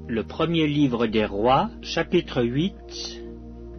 Le premier livre des rois, chapitre 8.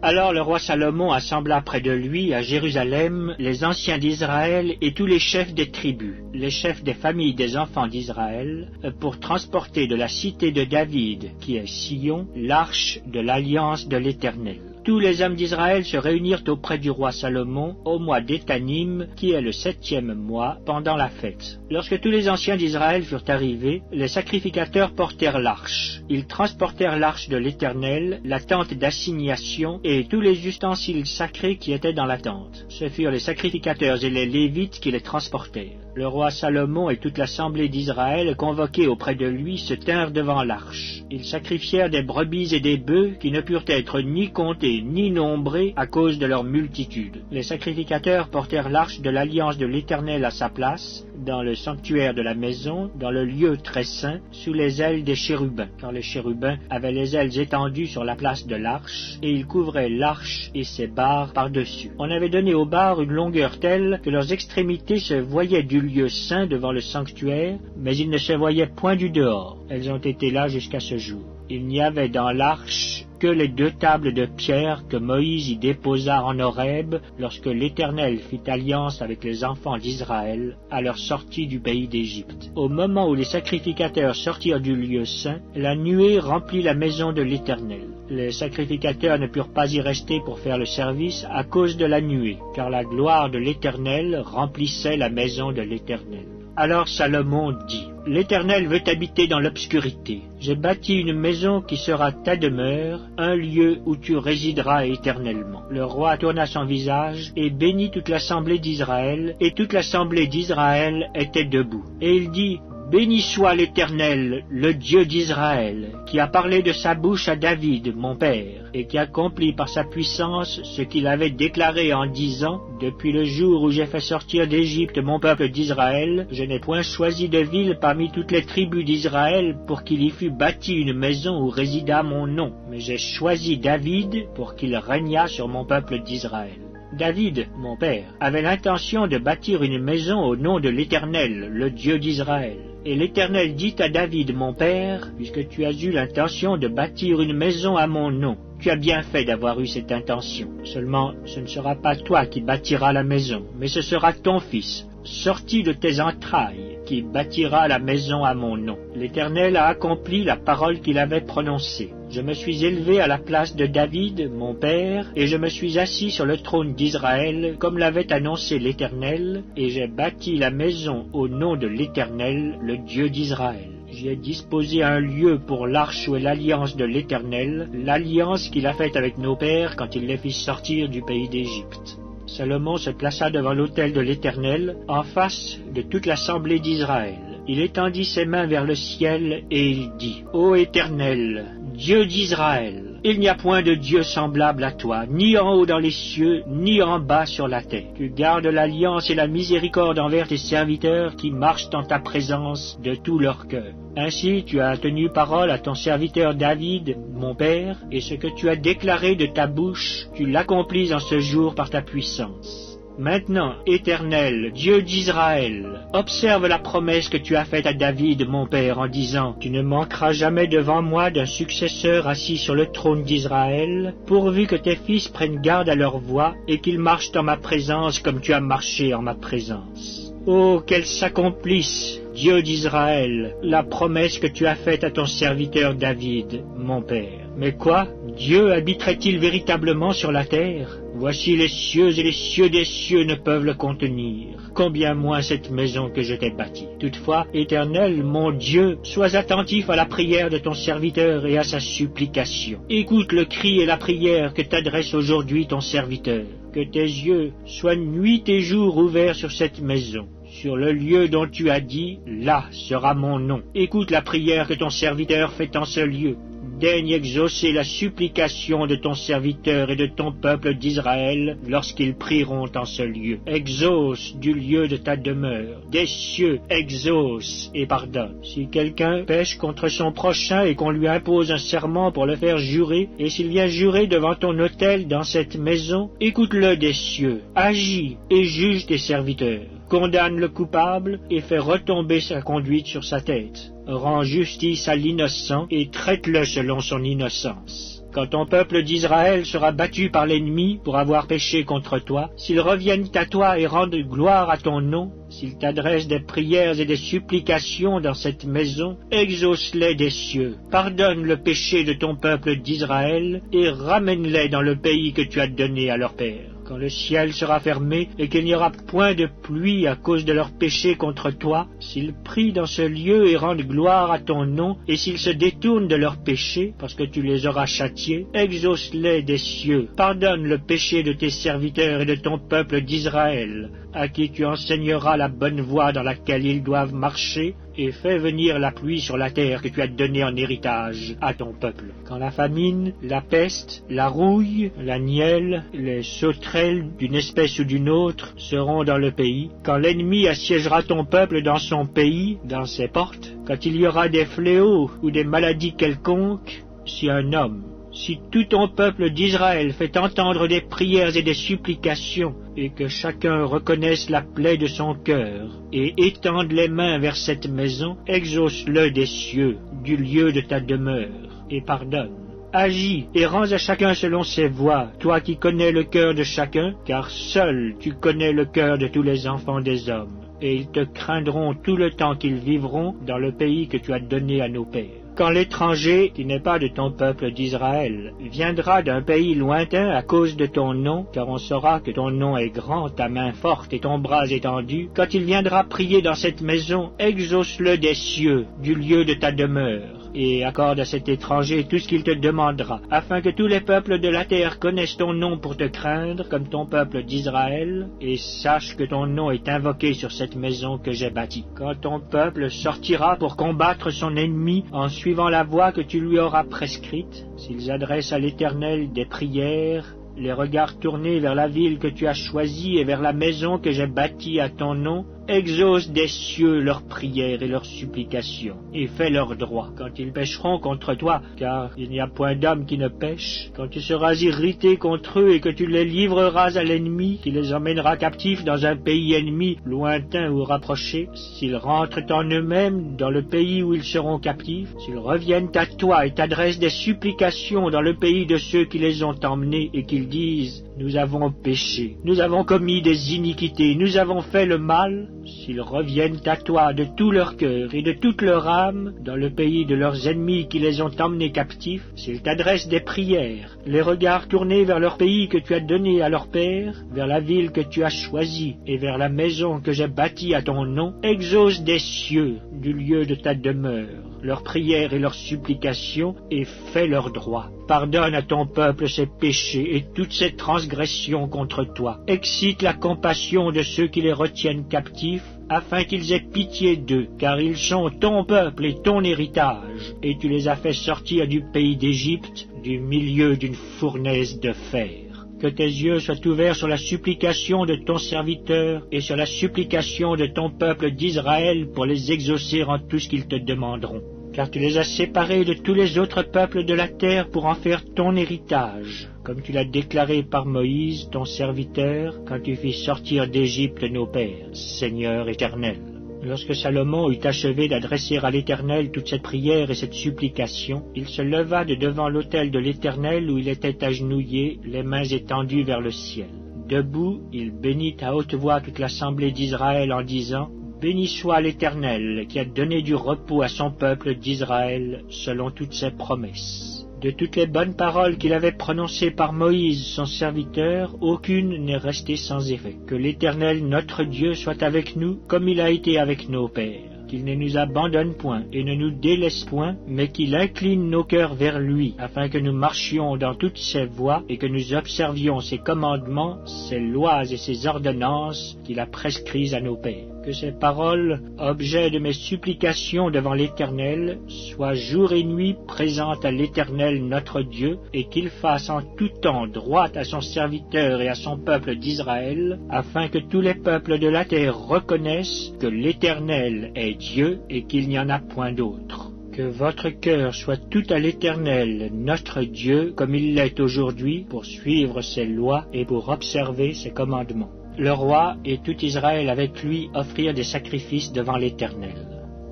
Alors le roi Salomon assembla près de lui, à Jérusalem, les anciens d'Israël et tous les chefs des tribus, les chefs des familles des enfants d'Israël, pour transporter de la cité de David, qui est Sion, l'arche de l'alliance de l'Éternel. Tous les hommes d'Israël se réunirent auprès du roi Salomon au mois d'Étanim, qui est le 7e mois, pendant la fête. Lorsque tous les anciens d'Israël furent arrivés, les sacrificateurs portèrent l'arche. Ils transportèrent l'arche de l'Éternel, la tente d'assignation et tous les ustensiles sacrés qui étaient dans la tente. Ce furent les sacrificateurs et les Lévites qui les transportèrent. Le roi Salomon et toute l'assemblée d'Israël, convoqués auprès de lui, se tinrent devant l'arche. Ils sacrifièrent des brebis et des bœufs qui ne purent être ni comptés ni nombrés à cause de leur multitude. Les sacrificateurs portèrent l'arche de l'alliance de l'Éternel à sa place, dans le sanctuaire de la maison, dans le lieu très saint, sous les ailes des chérubins, car les chérubins avaient les ailes étendues sur la place de l'arche, et ils couvraient l'arche et ses barres par-dessus. On avait donné aux barres une longueur telle que leurs extrémités se voyaient du lieu saint devant le sanctuaire, mais ils ne se voyaient point du dehors. Elles ont été là jusqu'à ce jour. Il n'y avait dans l'arche que les 2 tables de pierre que Moïse y déposa en Horeb lorsque l'Éternel fit alliance avec les enfants d'Israël à leur sortie du pays d'Égypte. Au moment où les sacrificateurs sortirent du lieu saint, la nuée remplit la maison de l'Éternel. Les sacrificateurs ne purent pas y rester pour faire le service à cause de la nuée, car la gloire de l'Éternel remplissait la maison de l'Éternel. Alors Salomon dit, « L'Éternel veut habiter dans l'obscurité. J'ai bâti une maison qui sera ta demeure, un lieu où tu résideras éternellement. » Le roi tourna son visage et bénit toute l'assemblée d'Israël, et toute l'assemblée d'Israël était debout. Et il dit, « Béni soit l'Éternel, le Dieu d'Israël, qui a parlé de sa bouche à David, mon père, et qui accomplit par sa puissance ce qu'il avait déclaré en disant, « Depuis le jour où j'ai fait sortir d'Égypte mon peuple d'Israël, je n'ai point choisi de ville parmi toutes les tribus d'Israël pour qu'il y fût bâti une maison où résida mon nom, mais j'ai choisi David pour qu'il régnât sur mon peuple d'Israël. » David, mon père, avait l'intention de bâtir une maison au nom de l'Éternel, le Dieu d'Israël. Et l'Éternel dit à David, mon père, puisque tu as eu l'intention de bâtir une maison à mon nom, tu as bien fait d'avoir eu cette intention. Seulement, ce ne sera pas toi qui bâtiras la maison, mais ce sera ton fils, sorti de tes entrailles, qui bâtira la maison à mon nom. L'Éternel a accompli la parole qu'il avait prononcée. Je me suis élevé à la place de David, mon père, et je me suis assis sur le trône d'Israël, comme l'avait annoncé l'Éternel, et j'ai bâti la maison au nom de l'Éternel, le Dieu d'Israël. J'y ai disposé un lieu pour l'arche où est l'alliance de l'Éternel, l'alliance qu'il a faite avec nos pères quand il les fit sortir du pays d'Égypte. Salomon se plaça devant l'autel de l'Éternel, en face de toute l'assemblée d'Israël. Il étendit ses mains vers le ciel et il dit, « Ô Éternel, Dieu d'Israël, il n'y a point de Dieu semblable à toi, ni en haut dans les cieux, ni en bas sur la terre. Tu gardes l'alliance et la miséricorde envers tes serviteurs qui marchent en ta présence de tout leur cœur. Ainsi tu as tenu parole à ton serviteur David, mon père, et ce que tu as déclaré de ta bouche, tu l'accomplis en ce jour par ta puissance. Maintenant, Éternel, Dieu d'Israël, observe la promesse que tu as faite à David, mon père, en disant, « Tu ne manqueras jamais devant moi d'un successeur assis sur le trône d'Israël, pourvu que tes fils prennent garde à leur voie et qu'ils marchent en ma présence comme tu as marché en ma présence. » Oh, qu'elle s'accomplisse, Dieu d'Israël, la promesse que tu as faite à ton serviteur David, mon père. Mais quoi? Dieu habiterait-il véritablement sur la terre? Voici les cieux et les cieux des cieux ne peuvent le contenir. Combien moins cette maison que je t'ai bâtie. Toutefois, Éternel, mon Dieu, sois attentif à la prière de ton serviteur et à sa supplication. Écoute le cri et la prière que t'adresse aujourd'hui ton serviteur. Que tes yeux soient nuit et jour ouverts sur cette maison. Sur le lieu dont tu as dit, là sera mon nom. Écoute la prière que ton serviteur fait en ce lieu. Daigne exaucer la supplication de ton serviteur et de ton peuple d'Israël lorsqu'ils prieront en ce lieu. Exauce du lieu de ta demeure. Des cieux, exauce et pardonne. Si quelqu'un pêche contre son prochain et qu'on lui impose un serment pour le faire jurer, et s'il vient jurer devant ton autel dans cette maison, écoute-le des cieux. Agis et juge tes serviteurs. condamne le coupable et fais retomber sa conduite sur sa tête. Rends justice à l'innocent et traite-le selon son innocence. Quand ton peuple d'Israël sera battu par l'ennemi pour avoir péché contre toi, s'ils reviennent à toi et rendent gloire à ton nom, s'ils t'adressent des prières et des supplications dans cette maison, exauce-les des cieux, pardonne le péché de ton peuple d'Israël et ramène-les dans le pays que tu as donné à leur père. Quand le ciel sera fermé et qu'il n'y aura point de pluie à cause de leur péché contre toi, s'ils prient dans ce lieu et rendent gloire à ton nom, et s'ils se détournent de leur péché, parce que tu les auras châtiés, exauce-les des cieux, pardonne le péché de tes serviteurs et de ton peuple d'Israël, à qui tu enseigneras la bonne voie dans laquelle ils doivent marcher, et fais venir la pluie sur la terre que tu as donnée en héritage à ton peuple. Quand la famine, la peste, la rouille, la nielle, les sauterelles d'une espèce ou d'une autre seront dans le pays, quand l'ennemi assiégera ton peuple dans son pays, dans ses portes, quand il y aura des fléaux ou des maladies quelconques, si un homme, si tout ton peuple d'Israël fait entendre des prières et des supplications, et que chacun reconnaisse la plaie de son cœur, et étende les mains vers cette maison, exauce-le des cieux, du lieu de ta demeure, et pardonne. Agis et rends à chacun selon ses voies, toi qui connais le cœur de chacun, car seul tu connais le cœur de tous les enfants des hommes, et ils te craindront tout le temps qu'ils vivront dans le pays que tu as donné à nos pères. Quand l'étranger, qui n'est pas de ton peuple d'Israël, viendra d'un pays lointain à cause de ton nom, car on saura que ton nom est grand, ta main forte et ton bras étendu, quand il viendra prier dans cette maison, exauce-le des cieux, du lieu de ta demeure, et accorde à cet étranger tout ce qu'il te demandera, afin que tous les peuples de la terre connaissent ton nom pour te craindre, comme ton peuple d'Israël, et sache que ton nom est invoqué sur cette maison que j'ai bâtie. Quand ton peuple sortira pour combattre son ennemi en suivant la voie que tu lui auras prescrite, s'ils adressent à l'Éternel des prières, les regards tournés vers la ville que tu as choisie et vers la maison que j'ai bâtie à ton nom, exauce des cieux leurs prières et leurs supplications, et fais leur droit. Quand ils pécheront contre toi, car il n'y a point d'homme qui ne pêche, quand tu seras irrité contre eux et que tu les livreras à l'ennemi, qui les emmènera captifs dans un pays ennemi, lointain ou rapproché, s'ils rentrent en eux-mêmes dans le pays où ils seront captifs, s'ils reviennent à toi et t'adressent des supplications dans le pays de ceux qui les ont emmenés, et qu'ils disent « Nous avons péché, nous avons commis des iniquités, nous avons fait le mal », s'ils reviennent à toi de tout leur cœur et de toute leur âme, dans le pays de leurs ennemis qui les ont emmenés captifs, s'ils t'adressent des prières, les regards tournés vers leur pays que tu as donné à leur père, vers la ville que tu as choisie et vers la maison que j'ai bâtie à ton nom, exauce des cieux, du lieu de ta demeure, leurs prières et leurs supplications, et fais leur droit. Pardonne à ton peuple ses péchés et toutes ses transgressions contre toi. Excite la compassion de ceux qui les retiennent captifs, afin qu'ils aient pitié d'eux, car ils sont ton peuple et ton héritage, et tu les as fait sortir du pays d'Égypte, du milieu d'une fournaise de fer. Que tes yeux soient ouverts sur la supplication de ton serviteur et sur la supplication de ton peuple d'Israël pour les exaucer en tout ce qu'ils te demanderont. Car tu les as séparés de tous les autres peuples de la terre pour en faire ton héritage, comme tu l'as déclaré par Moïse, ton serviteur, quand tu fis sortir d'Égypte nos pères, Seigneur éternel. Lorsque Salomon eut achevé d'adresser à l'Éternel toute cette prière et cette supplication, il se leva de devant l'autel de l'Éternel où il était agenouillé, les mains étendues vers le ciel. Debout, il bénit à haute voix toute l'assemblée d'Israël en disant « Béni soit l'Éternel qui a donné du repos à son peuple d'Israël selon toutes ses promesses. » De toutes les bonnes paroles qu'il avait prononcées par Moïse, son serviteur, aucune n'est restée sans effet. Que l'Éternel, notre Dieu, soit avec nous, comme il a été avec nos pères. Qu'il ne nous abandonne point et ne nous délaisse point, mais qu'il incline nos cœurs vers lui, afin que nous marchions dans toutes ses voies et que nous observions ses commandements, ses lois et ses ordonnances qu'il a prescrites à nos pères. Que ces paroles, objet de mes supplications devant l'Éternel, soient jour et nuit présentes à l'Éternel notre Dieu, et qu'il fasse en tout temps droit à son serviteur et à son peuple d'Israël, afin que tous les peuples de la terre reconnaissent que l'Éternel est Dieu et qu'il n'y en a point d'autre. Que votre cœur soit tout à l'Éternel, notre Dieu, comme il l'est aujourd'hui, pour suivre ses lois et pour observer ses commandements. le roi et tout Israël avec lui offrirent des sacrifices devant l'Éternel.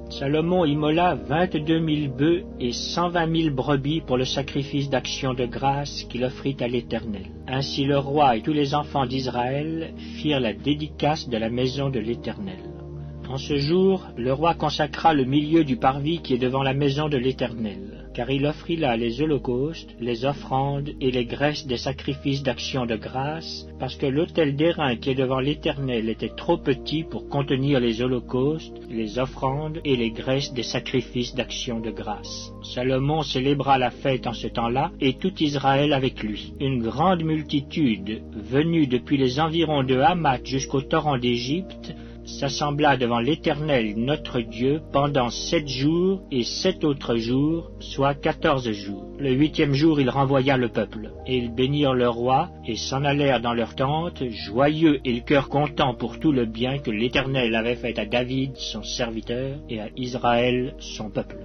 Salomon immola 22 000 bœufs et 120 000 brebis pour le sacrifice d'action de grâce qu'il offrit à l'Éternel. Ainsi le roi et tous les enfants d'Israël firent la dédicace de la maison de l'Éternel. En ce jour, le roi consacra le milieu du parvis qui est devant la maison de l'Éternel, car il offrit là les holocaustes, les offrandes et les graisses des sacrifices d'action de grâce, parce que l'autel d'airain qui est devant l'Éternel était trop petit pour contenir les holocaustes, les offrandes et les graisses des sacrifices d'action de grâce. Salomon célébra la fête en ce temps-là, et tout Israël avec lui. Une grande multitude, venue depuis les environs de Hamath jusqu'au torrent d'Égypte, s'assembla devant l'Éternel notre Dieu pendant 7 jours et 7 autres jours, soit 14 jours. Le 8e jour, il renvoya le peuple, et ils bénirent le roi, et s'en allèrent dans leurs tentes, joyeux et le cœur content pour tout le bien que l'Éternel avait fait à David, son serviteur, et à Israël, son peuple.